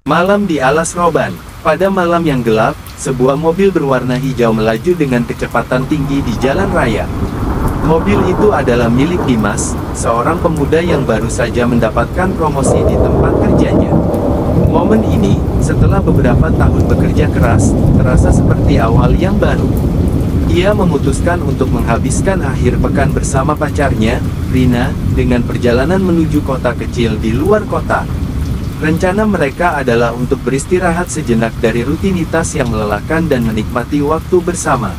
Malam di Alas Roban. Pada malam yang gelap, sebuah mobil berwarna hijau melaju dengan kecepatan tinggi di jalan raya. Mobil itu adalah milik Dimas, seorang pemuda yang baru saja mendapatkan promosi di tempat kerjanya. Momen ini, setelah beberapa tahun bekerja keras, terasa seperti awal yang baru. Ia memutuskan untuk menghabiskan akhir pekan bersama pacarnya, Rina, dengan perjalanan menuju kota kecil di luar kota. Rencana mereka adalah untuk beristirahat sejenak dari rutinitas yang melelahkan dan menikmati waktu bersama.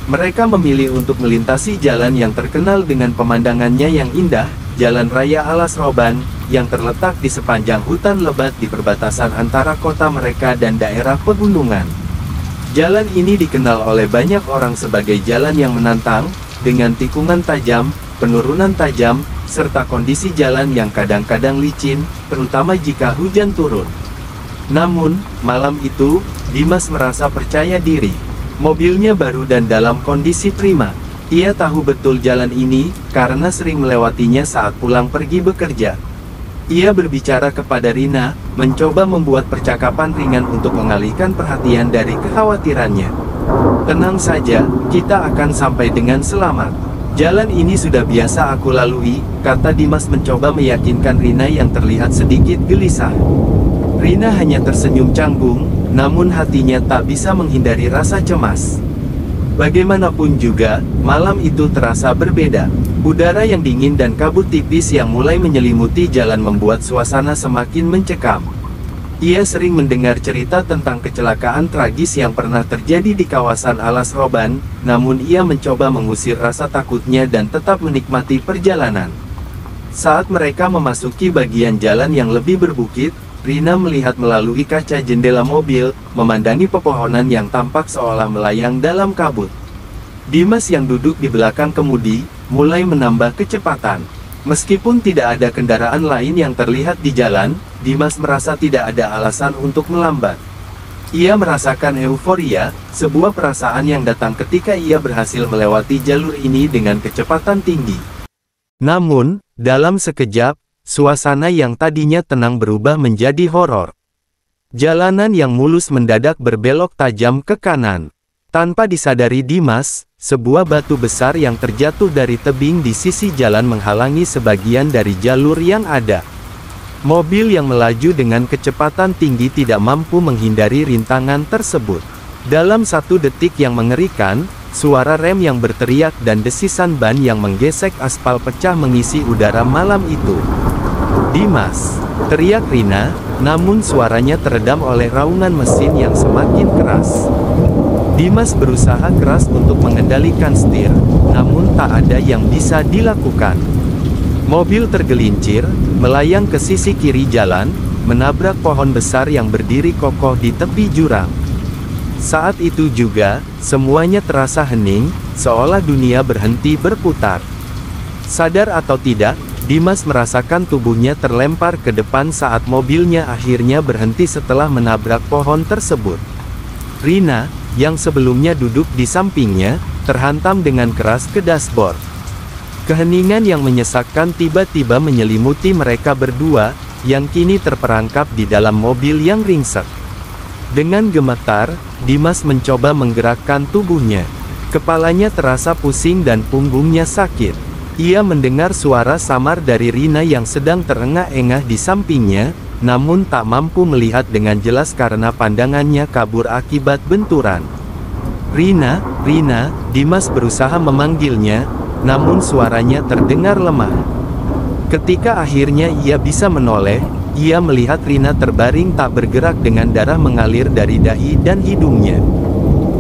Mereka memilih untuk melintasi jalan yang terkenal dengan pemandangannya yang indah, Jalan Raya Alas Roban, yang terletak di sepanjang hutan lebat di perbatasan antara kota mereka dan daerah pegunungan. Jalan ini dikenal oleh banyak orang sebagai jalan yang menantang, dengan tikungan tajam, penurunan tajam, serta kondisi jalan yang kadang-kadang licin, terutama jika hujan turun. Namun, malam itu, Dimas merasa percaya diri. Mobilnya baru dan dalam kondisi prima. Ia tahu betul jalan ini, karena sering melewatinya saat pulang pergi bekerja. Ia berbicara kepada Rina, mencoba membuat percakapan ringan untuk mengalihkan perhatian dari kekhawatirannya. "Tenang saja, kita akan sampai dengan selamat. Jalan ini sudah biasa aku lalui," kata Dimas mencoba meyakinkan Rina yang terlihat sedikit gelisah. Rina hanya tersenyum canggung, namun hatinya tak bisa menghindari rasa cemas. Bagaimanapun juga, malam itu terasa berbeda. Udara yang dingin dan kabut tipis yang mulai menyelimuti jalan membuat suasana semakin mencekam. Ia sering mendengar cerita tentang kecelakaan tragis yang pernah terjadi di kawasan Alas Roban, namun ia mencoba mengusir rasa takutnya dan tetap menikmati perjalanan. Saat mereka memasuki bagian jalan yang lebih berbukit, Rina melihat melalui kaca jendela mobil, memandangi pepohonan yang tampak seolah melayang dalam kabut. Dimas yang duduk di belakang kemudi, mulai menambah kecepatan. Meskipun tidak ada kendaraan lain yang terlihat di jalan, Dimas merasa tidak ada alasan untuk melambat. Ia merasakan euforia, sebuah perasaan yang datang ketika ia berhasil melewati jalur ini dengan kecepatan tinggi. Namun, dalam sekejap, suasana yang tadinya tenang berubah menjadi horor. Jalanan yang mulus mendadak berbelok tajam ke kanan. Tanpa disadari Dimas, sebuah batu besar yang terjatuh dari tebing di sisi jalan menghalangi sebagian dari jalur yang ada. Mobil yang melaju dengan kecepatan tinggi tidak mampu menghindari rintangan tersebut. Dalam satu detik yang mengerikan, suara rem yang berteriak dan desisan ban yang menggesek aspal pecah mengisi udara malam itu. "Dimas!" teriak Rina, namun suaranya teredam oleh raungan mesin yang semakin keras. Dimas berusaha keras untuk mengendalikan setir, namun tak ada yang bisa dilakukan. Mobil tergelincir, melayang ke sisi kiri jalan, menabrak pohon besar yang berdiri kokoh di tepi jurang. Saat itu juga, semuanya terasa hening, seolah dunia berhenti berputar. Sadar atau tidak, Dimas merasakan tubuhnya terlempar ke depan saat mobilnya akhirnya berhenti setelah menabrak pohon tersebut. Rina, yang sebelumnya duduk di sampingnya, terhantam dengan keras ke dashboard. Keheningan yang menyesakkan tiba-tiba menyelimuti mereka berdua, yang kini terperangkap di dalam mobil yang ringsek. Dengan gemetar, Dimas mencoba menggerakkan tubuhnya. Kepalanya terasa pusing dan punggungnya sakit. Ia mendengar suara samar dari Rina yang sedang terengah-engah di sampingnya, namun tak mampu melihat dengan jelas karena pandangannya kabur akibat benturan. "Rina, Rina," Dimas berusaha memanggilnya, namun suaranya terdengar lemah. Ketika akhirnya ia bisa menoleh, ia melihat Rina terbaring tak bergerak dengan darah mengalir dari dahi dan hidungnya.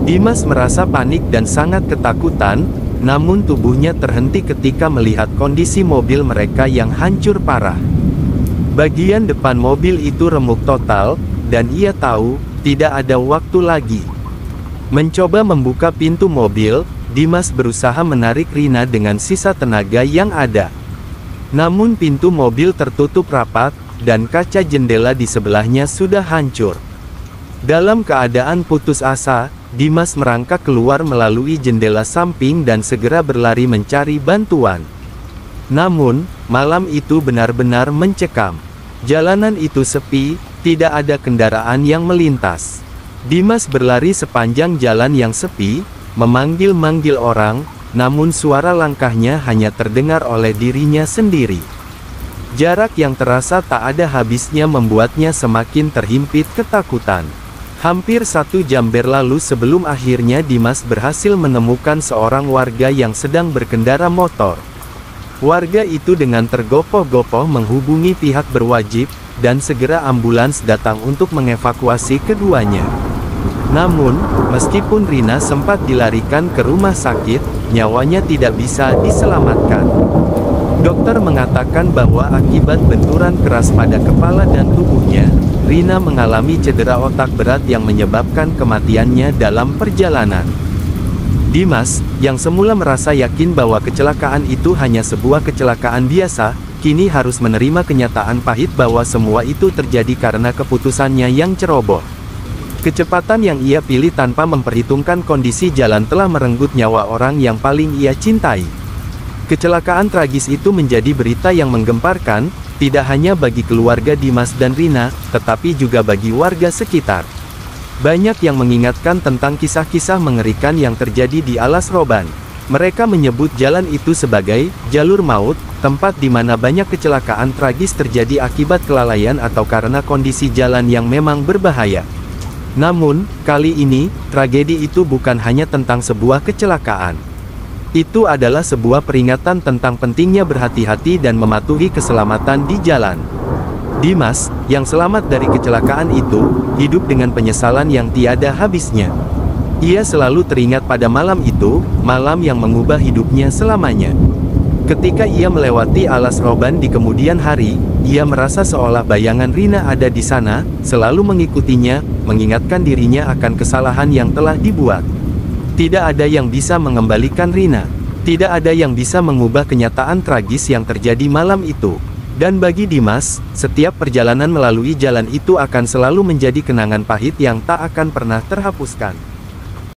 Dimas merasa panik dan sangat ketakutan, namun tubuhnya terhenti ketika melihat kondisi mobil mereka yang hancur parah. Bagian depan mobil itu remuk total, dan ia tahu, tidak ada waktu lagi. Mencoba membuka pintu mobil, Dimas berusaha menarik Rina dengan sisa tenaga yang ada. Namun pintu mobil tertutup rapat, dan kaca jendela di sebelahnya sudah hancur. Dalam keadaan putus asa, Dimas merangkak keluar melalui jendela samping dan segera berlari mencari bantuan. Namun, malam itu benar-benar mencekam. Jalanan itu sepi, Tidak ada kendaraan yang melintas. Dimas berlari sepanjang jalan yang sepi, memanggil-manggil orang, namun suara langkahnya hanya terdengar oleh dirinya sendiri. Jarak yang terasa tak ada habisnya membuatnya semakin terhimpit ketakutan. Hampir 1 jam berlalu sebelum akhirnya Dimas berhasil menemukan seorang warga yang sedang berkendara motor. Warga itu dengan tergopoh-gopoh menghubungi pihak berwajib, dan segera ambulans datang untuk mengevakuasi keduanya. Namun, meskipun Rina sempat dilarikan ke rumah sakit, nyawanya tidak bisa diselamatkan. Dokter mengatakan bahwa akibat benturan keras pada kepala dan tubuhnya, Rina mengalami cedera otak berat yang menyebabkan kematiannya dalam perjalanan. Dimas, yang semula merasa yakin bahwa kecelakaan itu hanya sebuah kecelakaan biasa, kini harus menerima kenyataan pahit bahwa semua itu terjadi karena keputusannya yang ceroboh. Kecepatan yang ia pilih tanpa memperhitungkan kondisi jalan telah merenggut nyawa orang yang paling ia cintai. Kecelakaan tragis itu menjadi berita yang menggemparkan, tidak hanya bagi keluarga Dimas dan Rina, tetapi juga bagi warga sekitar. Banyak yang mengingatkan tentang kisah-kisah mengerikan yang terjadi di Alas Roban. Mereka menyebut jalan itu sebagai jalur maut, tempat di mana banyak kecelakaan tragis terjadi akibat kelalaian atau karena kondisi jalan yang memang berbahaya. Namun, kali ini, tragedi itu bukan hanya tentang sebuah kecelakaan. Itu adalah sebuah peringatan tentang pentingnya berhati-hati dan mematuhi keselamatan di jalan. Dimas, yang selamat dari kecelakaan itu, hidup dengan penyesalan yang tiada habisnya. Ia selalu teringat pada malam itu, malam yang mengubah hidupnya selamanya. Ketika ia melewati Alas Roban di kemudian hari, ia merasa seolah bayangan Rina ada di sana, selalu mengikutinya, mengingatkan dirinya akan kesalahan yang telah dibuat. Tidak ada yang bisa mengembalikan Rina. Tidak ada yang bisa mengubah kenyataan tragis yang terjadi malam itu. Dan bagi Dimas, setiap perjalanan melalui jalan itu akan selalu menjadi kenangan pahit yang tak akan pernah terhapuskan.